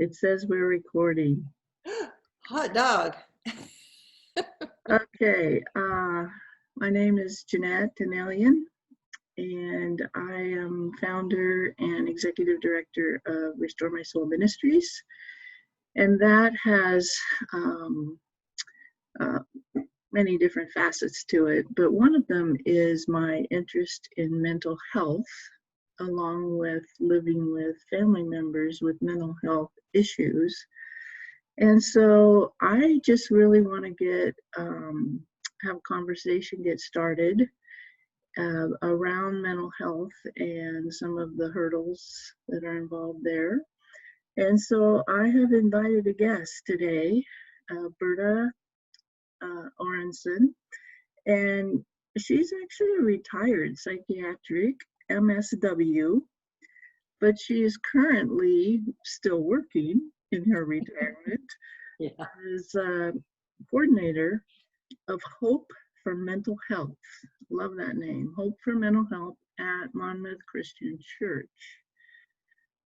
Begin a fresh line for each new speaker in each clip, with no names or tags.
It says we're recording.
Hot dog.
Okay, my name is Jeanette, and I am founder and executive director of Restore My Soul Ministries. And that has many different facets to it, but one of them is my interest in mental health, along with living with family members with mental health issues. And so I just really want to have a conversation get started around mental health and some of the hurdles that are involved there. And so I have invited a guest today, Berta and she's actually a retired psychiatric MSW, but she is currently still working in her retirement as a coordinator of Hope for Mental Health. Love that name, Hope for Mental Health at Monmouth Christian Church.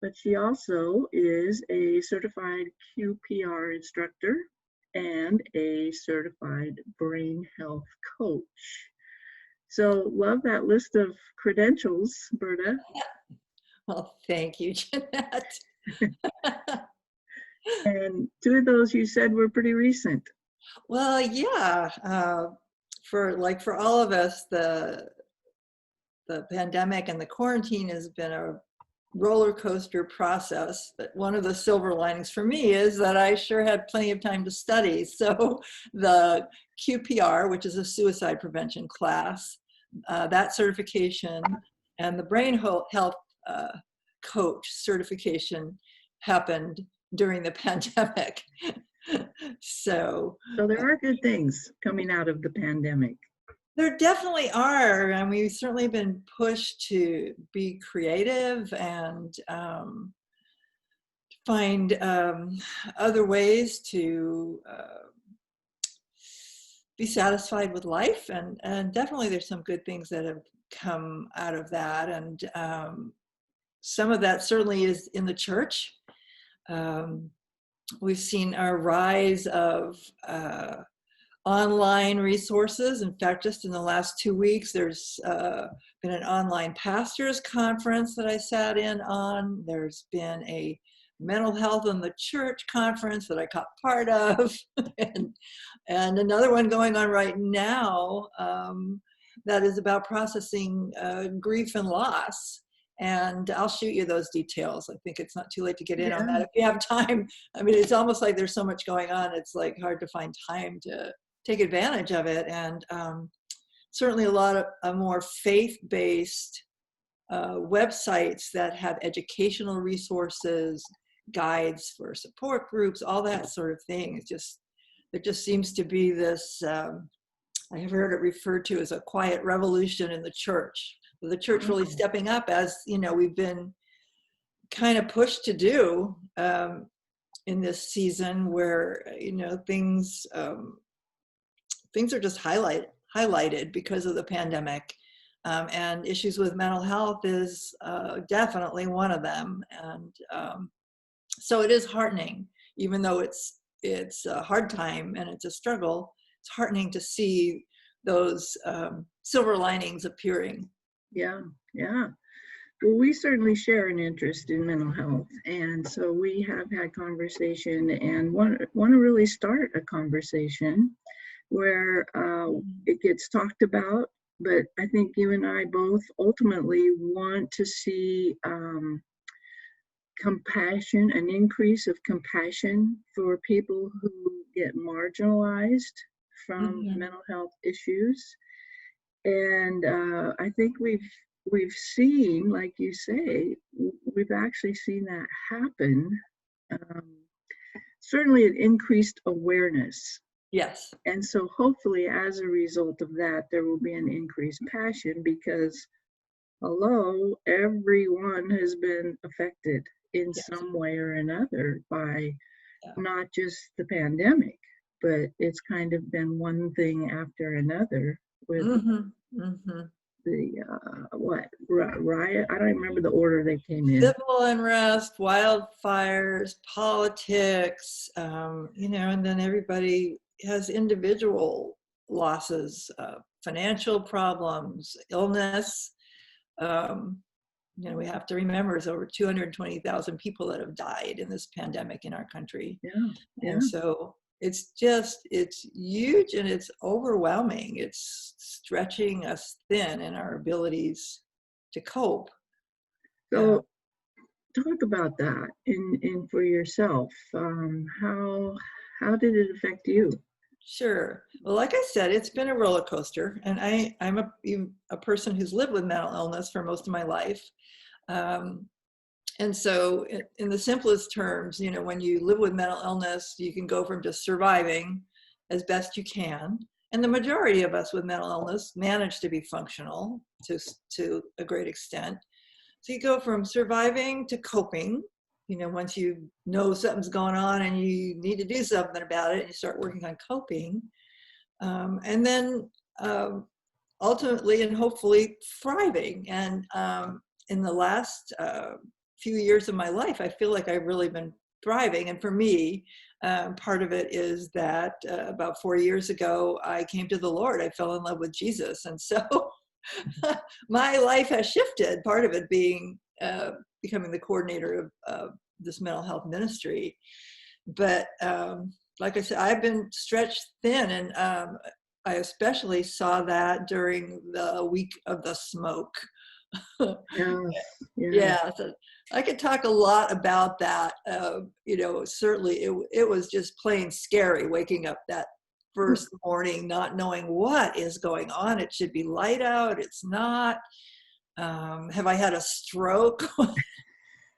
But she also is a certified QPR instructor and a certified brain health coach. So love that list of credentials, Berta.
Well, thank you, Jeanette.
And two of those you said were pretty recent.
Well, yeah. For all of us, the pandemic and the quarantine has been a roller coaster process. But one of the silver linings for me is that I sure had plenty of time to study. So the QPR, which is a suicide prevention class, that certification, and the brain health coach certification happened during the pandemic. So
there are good things coming out of the pandemic.
There definitely are, and we've certainly been pushed to be creative and find other ways to be satisfied with life, and definitely there's some good things that have come out of that, and some of that certainly is in the church. We've seen a rise of online resources. In fact, just in the last 2 weeks, there's been an online pastors conference that I sat in on. There's been a mental health in the church conference that I caught part of, and another one going on right now that is about processing grief and loss. And I'll shoot you those details. I think it's not too late to get in on that if you have time. I mean, it's almost like there's so much going on. It's like hard to find time to take advantage of it. And certainly a lot of more faith-based websites that have educational resources, guides for support groups, all that sort of thing. There just seems to be this, I have heard it referred to as a quiet revolution in the church. The church really stepping up, as you know, we've been kind of pushed to do in this season, where things are just highlighted because of the pandemic, and issues with mental health is definitely one of them. And so it is heartening, even though it's a hard time and it's a struggle. It's heartening to see those silver linings appearing.
Yeah. Well, we certainly share an interest in mental health, and so we have had conversation and want to really start a conversation where it gets talked about. But I think you and I both ultimately want to see compassion, an increase of compassion for people who get marginalized from mental health issues. And I think we've seen, like you say, we've actually seen that happen. Certainly an increased awareness.
Yes.
And so hopefully as a result of that, there will be an increased passion, because hello, everyone has been affected in some way or another by not just the pandemic, but it's kind of been one thing after another with riot? I don't remember the order they came in.
Civil unrest, wildfires, politics, and then everybody has individual losses, financial problems, illness. We have to remember there's over 220,000 people that have died in this pandemic in our country.
Yeah.
And so it's huge and it's overwhelming. It's stretching us thin in our abilities to cope.
So talk about that and for yourself. How did it affect you?
Sure. Well, like I said, it's been a roller coaster, and I'm a person who's lived with mental illness for most of my life. And so in the simplest terms, when you live with mental illness, you can go from just surviving as best you can. And the majority of us with mental illness manage to be functional to a great extent. So you go from surviving to coping, once you know something's going on and you need to do something about it, and you start working on coping. And then ultimately and hopefully thriving. And in the last few years of my life, I feel like I've really been thriving. And for me, part of it is that about 4 years ago, I came to the Lord. I fell in love with Jesus. And so my life has shifted, part of it being becoming the coordinator of this mental health ministry. But like I said, I've been stretched thin, and I especially saw that during the week of the smoke. Yeah, so I could talk a lot about that. Certainly it was just plain scary waking up that first morning, not knowing what is going on. It should be light out. It's not. Have I had a stroke?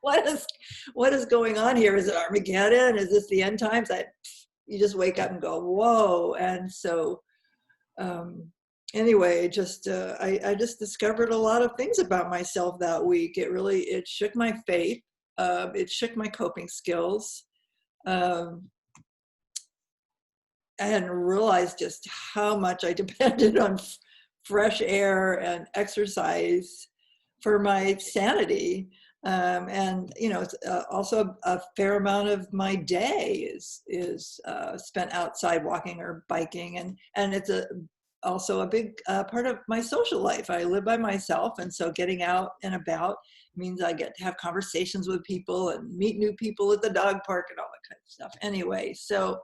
What is going on here? Is it Armageddon? Is this the end times? You just wake up and go, whoa. And so anyway, I just discovered a lot of things about myself that week. It shook my faith. It shook my coping skills. I hadn't realized just how much I depended on fresh air and exercise for my sanity. It's also a fair amount of my day is spent outside walking or biking, and it's also a big part of my social life. I live by myself, and so getting out and about means I get to have conversations with people and meet new people at the dog park and all that kind of stuff. Anyway, so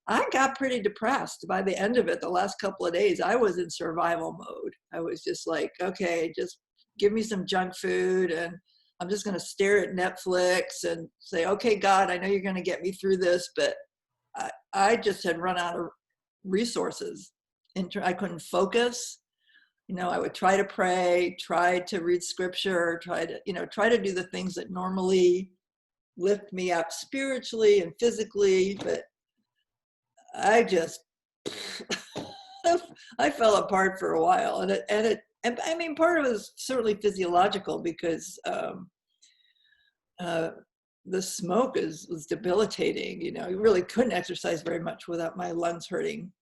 I got pretty depressed by the end of it. The last couple of days, I was in survival mode. I was just like, okay, just give me some junk food, and I'm just going to stare at Netflix and say, okay, God, I know you're going to get me through this, but I just had run out of resources. I couldn't focus. I would try to pray, try to read scripture, try to do the things that normally lift me up spiritually and physically, but I just, I fell apart for a while, and I mean, part of it is certainly physiological because the smoke was debilitating. You really couldn't exercise very much without my lungs hurting.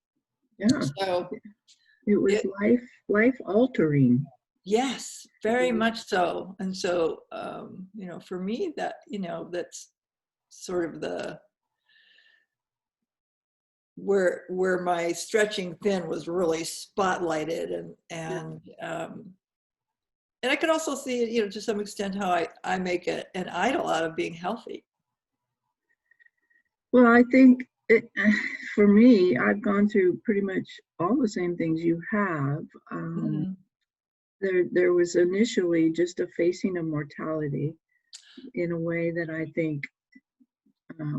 Yeah.
So
it was life altering.
Yes, very much so. And so, for me, that's sort of the where my stretching thin was really spotlighted, and I could also see, to some extent, how I make an idol out of being healthy.
Well, I think for me, I've gone through pretty much all the same things you have. There was initially just a facing of mortality in a way that I think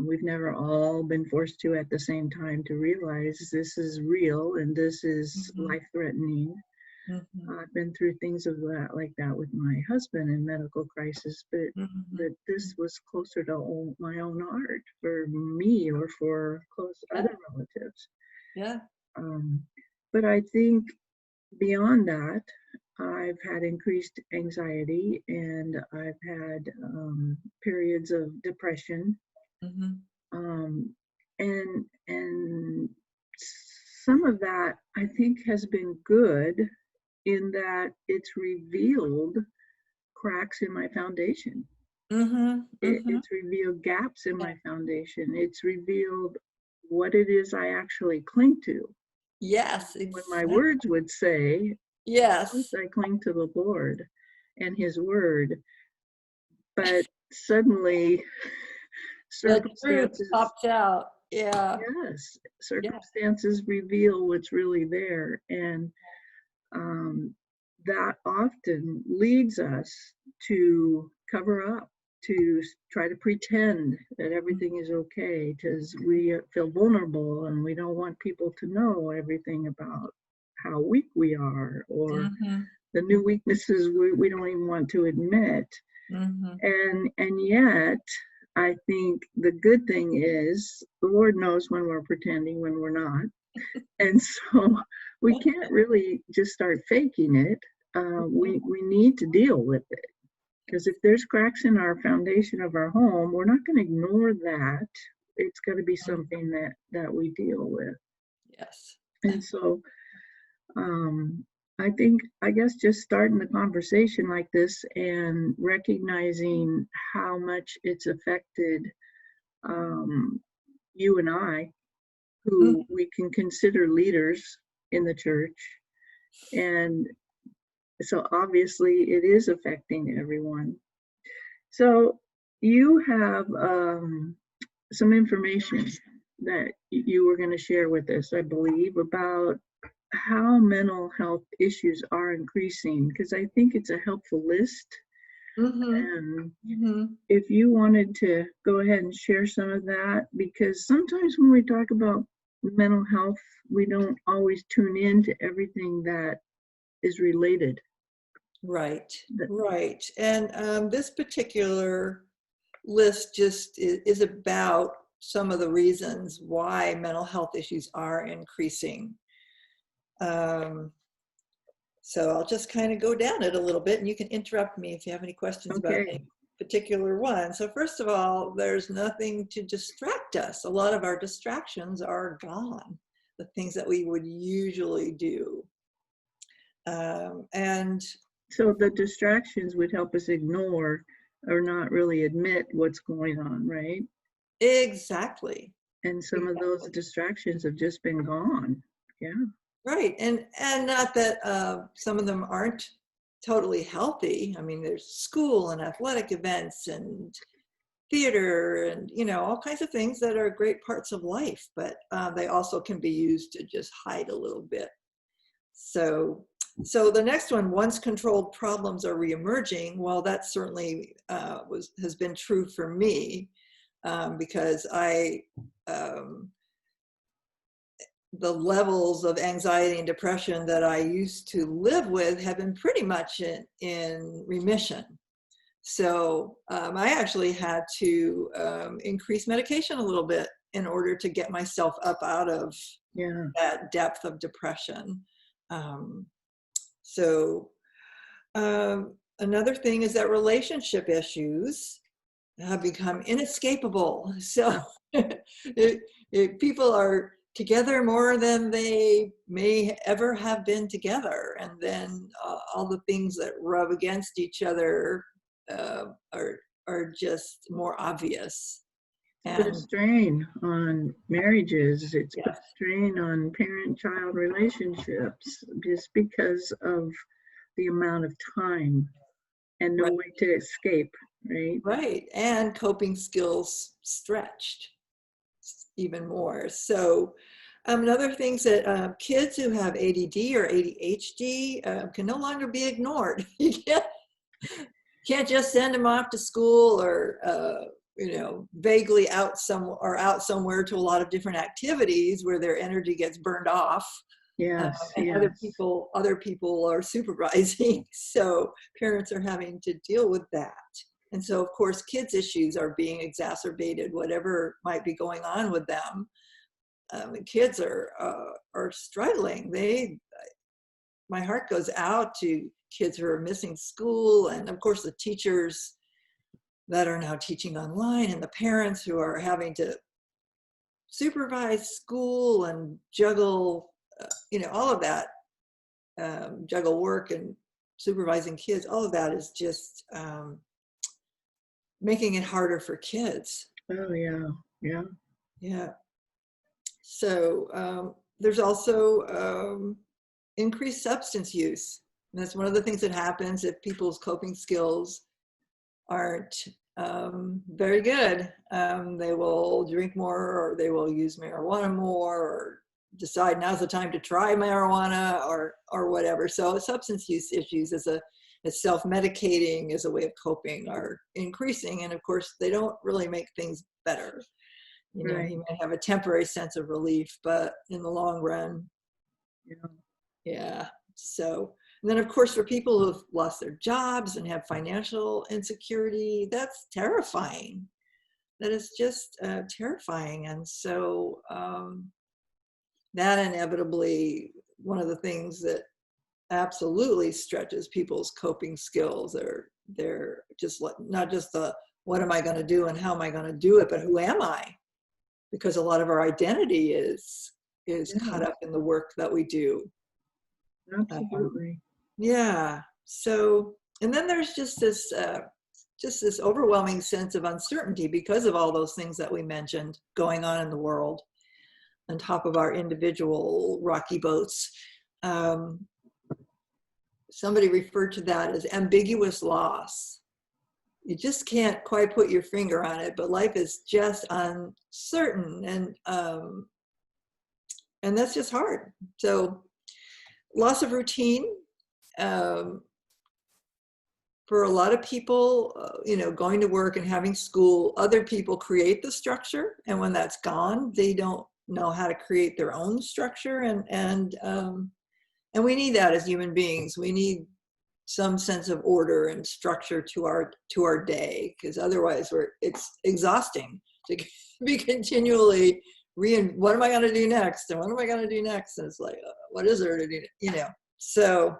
we've never all been forced to at the same time to realize this is real and this is life-threatening. I've been through things like that with my husband in medical crisis, but this was closer to my own heart for me or for close other relatives.
Yeah.
But I think beyond that, I've had increased anxiety and I've had periods of depression. And some of that I think has been good in that it's revealed cracks in my foundation.
Mm-hmm. Mm-hmm.
It's revealed gaps in my foundation. It's revealed what it is I actually cling to.
Yes,
When my
exactly.
words would say, of course
Yes.
I cling to the Lord and his word, but suddenly
The truth
circumstances,
popped out. Yeah.
yes,
Yeah.
circumstances reveal what's really there. And um, that often leads us to cover up, to try to pretend that everything is okay because we feel vulnerable and we don't want people to know everything about how weak we are or
Mm-hmm.
the new weaknesses we don't even want to admit.
Mm-hmm.
And yet, I think the good thing is the Lord knows when we're pretending, when we're not. And so we can't really just start faking it. We need to deal with it. Because if there's cracks in our foundation of our home, we're not going to ignore that. It's got to be something that we deal with.
Yes.
And so I think, I guess, just starting the conversation like this and recognizing how much it's affected um, you and I, who
Mhm.
we can consider leaders in the church. And so obviously it is affecting everyone. So you have some information that you were going to share with us, I believe, about how mental health issues are increasing, because I think it's a helpful list.
Mhm.
And
Mhm.
if you wanted to go ahead and share some of that, because sometimes when we talk about mental health, we don't always tune in to everything that is related.
Right.
That,
Right. And this particular list just is about some of the reasons why mental health issues are increasing. Um, so I'll just kind of go down it a little bit, and you can interrupt me if you have any questions about
okay.
any particular one. So first of all, there's nothing to distract us. A lot of our distractions are gone, the things that we would usually do. And
So the distractions would help us ignore or not really admit what's going on, right?
exactly.
And some of those
Exactly.
distractions have just been gone. Yeah.
Right. And not that some of them aren't totally healthy. I mean, there's school and athletic events and theater and, you know, all kinds of things that are great parts of life, but they also can be used to just hide a little bit. So the next one, once controlled problems are reemerging. Well, that certainly has been true for me because the levels of anxiety and depression that I used to live with have been pretty much in remission. So I actually had to increase medication a little bit in order to get myself up out of
Yeah.
that depth of depression. Um, so another thing is that relationship issues have become inescapable. So people are together more than they may ever have been together. And then all the things that rub against each other uh, are, are just more obvious.
It's put a
And
strain on marriages. It's put
yes,
a strain on parent-child relationships just because of the amount of time and no
right,
way to escape, right?
right. And coping skills stretched even more. So another things that kids who have ADD or ADHD can no longer be ignored. You can't just send them off to school or vaguely out somewhere to a lot of different activities where their energy gets burned off.
Yes,
And
yes.
other people are supervising. So parents are having to deal with that. And so, of course, kids' issues are being exacerbated, whatever might be going on with them. Kids are struggling. My heart goes out to kids who are missing school, and of course the teachers that are now teaching online, and the parents who are having to supervise school and juggle, all of that juggle work and supervising kids, all of that is just making it harder for kids.
Oh, yeah. Yeah.
Yeah. So there's also increased substance use. And that's one of the things that happens if people's coping skills aren't very good. They will drink more, or they will use marijuana more, or decide now's the time to try marijuana, or whatever. So substance use issues as self-medicating as a way of coping are increasing. And of course, they don't really make things better. You know,
Right.
you might have a temporary sense of relief, but in the long run,
Yeah.
yeah. So, and then of course, for people who've lost their jobs and have financial insecurity, that's terrifying. That is just terrifying. And so that inevitably, one of the things that absolutely stretches people's coping skills, they're just not just the what am I going to do and how am I going to do it, but who am I? Because a lot of our identity is caught up in the work that we do.
Absolutely.
Yeah. So, and then there's just this overwhelming sense of uncertainty because of all those things that we mentioned going on in the world, on top of our individual rocky boats. Somebody referred to that as ambiguous loss. You just can't quite put your finger on it, but life is just uncertain, and that's just hard. So, loss of routine. For a lot of people, going to work and having school, other people create the structure, and when that's gone, they don't know how to create their own structure, and we need that as human beings. We need some sense of order and structure to our day, because otherwise it's exhausting to be continually what am I going to do next, and what am I going to do next, and it's like, what is there to do, so.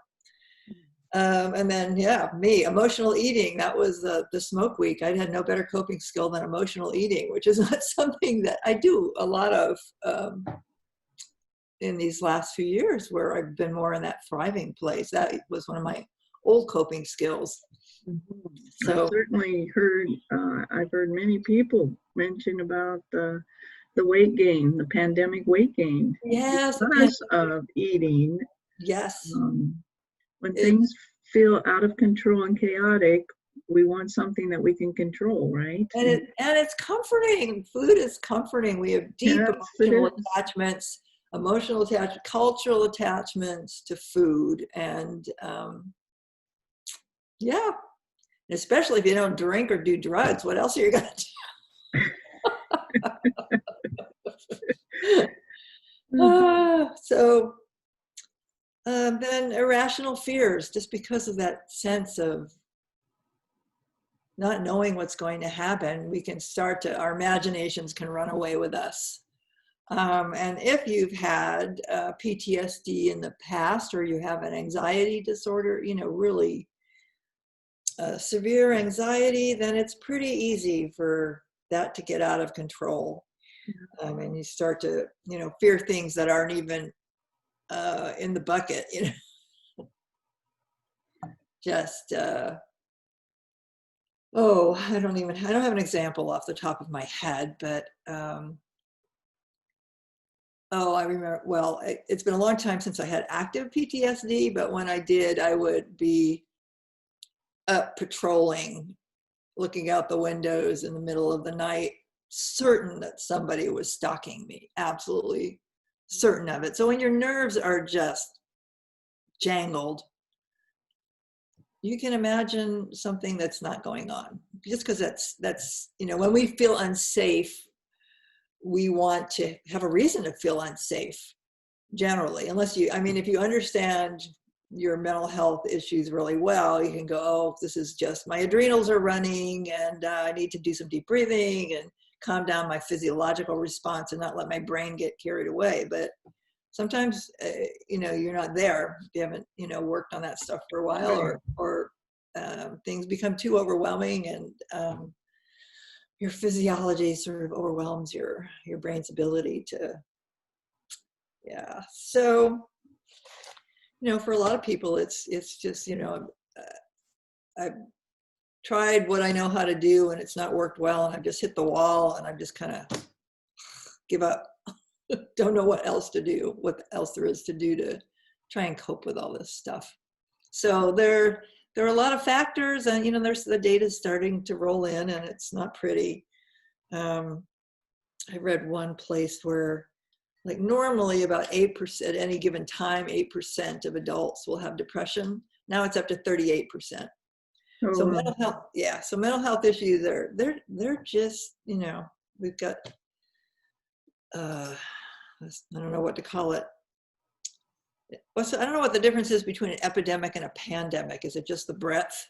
And then, emotional eating, that was the smoke week. I had no better coping skill than emotional eating, which is not something that I do a lot of in these last few years, where I've been more in that thriving place. That was one of my old coping skills.
Mm-hmm.
So
I've certainly heard, I've heard many people mention about the weight gain, the pandemic weight gain.
yes,
Because of eating.
yes.
When things feel out of control and chaotic, we want something that we can control, right?
And it's comforting. Food is comforting. We have deep emotional attachments, cultural attachments to food. And especially if you don't drink or do drugs, what else are you going to do? So then irrational fears, just because of that sense of not knowing what's going to happen, we can our imaginations can run away with us. And if you've had PTSD in the past, or you have an anxiety disorder, really severe anxiety, then it's pretty easy for that to get out of control. And you start to, fear things that aren't even in the bucket, just, I don't have an example off the top of my head, but, I remember, well, it's been a long time since I had active PTSD, but when I did, I would be up patrolling, looking out the windows in the middle of the night, certain that somebody was stalking me, absolutely certain of it. So when your nerves are just jangled, you can imagine something that's not going on, just because that's when we feel unsafe, we want to have a reason to feel unsafe generally, if you understand your mental health issues really well, you can go, oh, this is just my adrenals are running, and I need to do some deep breathing and calm down my physiological response and not let my brain get carried away. But sometimes, you're not there if you haven't, worked on that stuff for a while, or things become too overwhelming, and your physiology sort of overwhelms your brain's ability to, so for a lot of people, it's just, I've tried what I know how to do and it's not worked well, and I've just hit the wall and I've just kind of give up. Don't know what else to do, what else there is to do to try and cope with all this stuff. So there are a lot of factors, and there's the data starting to roll in, and it's not pretty. I read one place where, like, normally about 8% at any given time, 8% of adults will have depression. Now it's up to 38%.
Oh,
So
wow.
mental health, yeah. So mental health issues are they're just, we've got I don't know what to call it. I don't know what the difference is between an epidemic and a pandemic. Is it just the breadth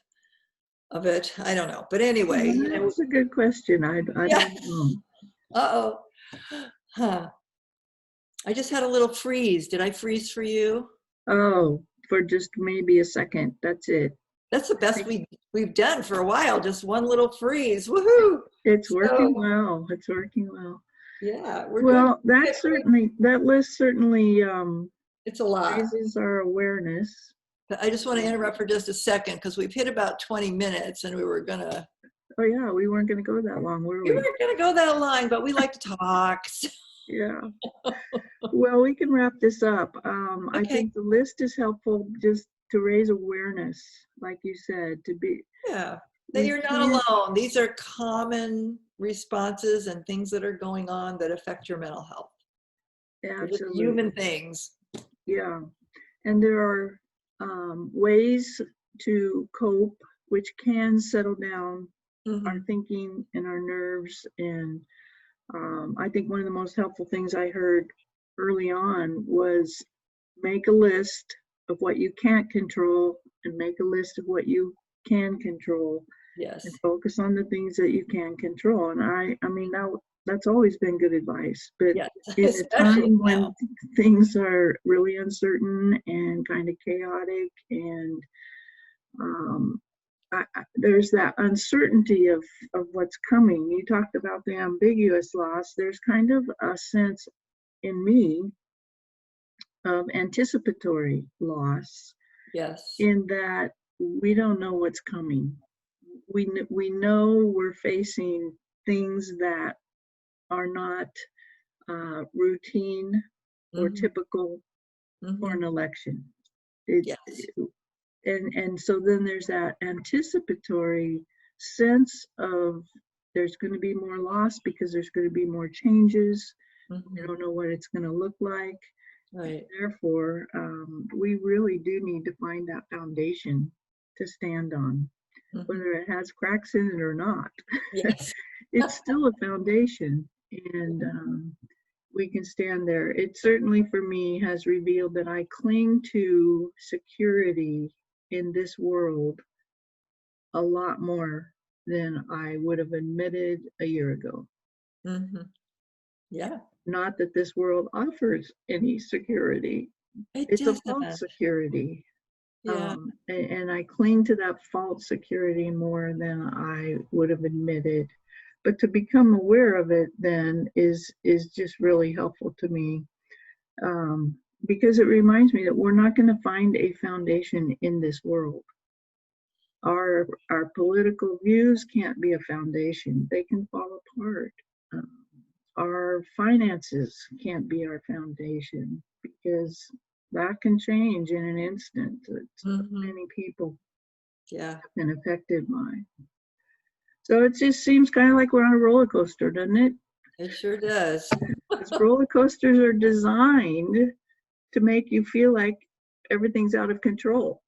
of it? I don't know. But anyway,
That's a good question. I
yeah.
don't know.
Uh-oh. Huh. I just had a little freeze. Did I freeze for you?
Oh, for just maybe a second. That's it.
That's the best we've done for a while. Just one little freeze. Woohoo!
It's working well. It's working well.
Yeah, we're
Well,
doing
that list certainly
it's a lot.
raises our awareness.
But I just want to interrupt for just a second, because we've hit about 20 minutes and we were gonna.
Oh yeah, we weren't going to go that long, were we?
We weren't gonna go that long, but we like to talk.
Yeah. Well, we can wrap this up. I
Okay.
think the list is helpful just to raise awareness, like you said, to be.
Yeah, that you're not alone. These are common responses and things that are going on that affect your mental health. They're just
Absolutely.
human things.
Yeah. And there are ways to cope, which can settle down our thinking and our nerves. And I think one of the most helpful things I heard early on was make a list of what you can't control and make a list of what you can control.
Yes.
And focus on the things that you can control. And I mean, that's always been good advice. But
yes,
in a time when things are really uncertain and kind of chaotic, and there's that uncertainty of what's coming. You talked about the ambiguous loss. There's kind of a sense in me of anticipatory loss.
Yes.
In that we don't know what's coming. We know we're facing things that are not routine or typical for an election.
Yes.
And so then there's that anticipatory sense of there's going to be more loss because there's going to be more changes. We don't know what it's going to look like.
Right.
Therefore, we really do need to find that foundation to stand on, whether it has cracks in it or not.
Yes.
It's still a foundation, and we can stand there. It certainly, for me, has revealed that I cling to security in this world a lot more than I would have admitted a year ago.
Yeah.
Not that this world offers any security. It's a false security.
Yeah.
And I cling to that false security more than I would have admitted. But to become aware of it then is just really helpful to me, because it reminds me that we're not going to find a foundation in this world. Our political views can't be a foundation. They can fall apart. Our finances can't be our foundation, because that can change in an instant. Many people have been affected by. So it just seems kind of like we're on a roller coaster, doesn't it?
It sure does.
Because roller coasters are designed to make you feel like everything's out of control.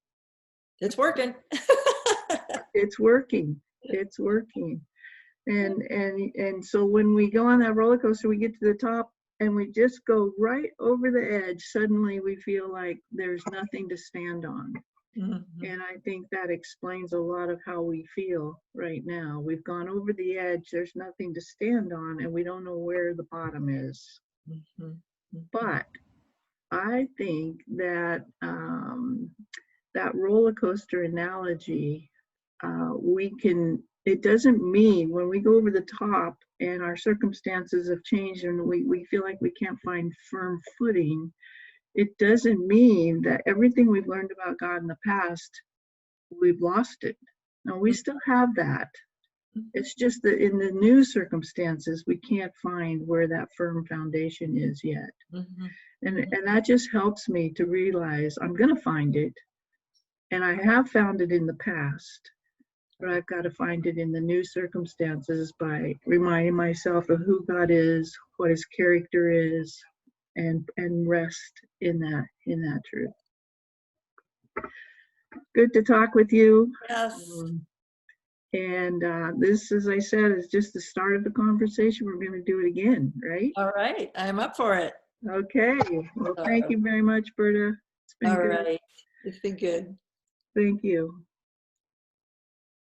It's working.
It's working. It's working. And so when we go on that roller coaster, we get to the top and we just go right over the edge. Suddenly we feel like there's nothing to stand on. And I think that explains a lot of how we feel right now. We've gone over the edge, there's nothing to stand on, and we don't know where the bottom is. But I think that that roller coaster analogy, it doesn't mean when we go over the top and our circumstances have changed and we feel like we can't find firm footing, it doesn't mean that everything we've learned about God in the past, we've lost it. No, we still have that. It's just that in the new circumstances, we can't find where that firm foundation is yet.
Mm-hmm.
And that just helps me to realize I'm going to find it. And I have found it in the past, but I've got to find it in the new circumstances by reminding myself of who God is, what his character is, and rest in that truth. Good to talk with you.
Yes.
And this, as I said, is just the start of the conversation. We're going to do it again, right?
All right. I'm up for it.
Okay. Well, thank you very much, Berta. It's been
All
good.
right. It's been good.
Thank you.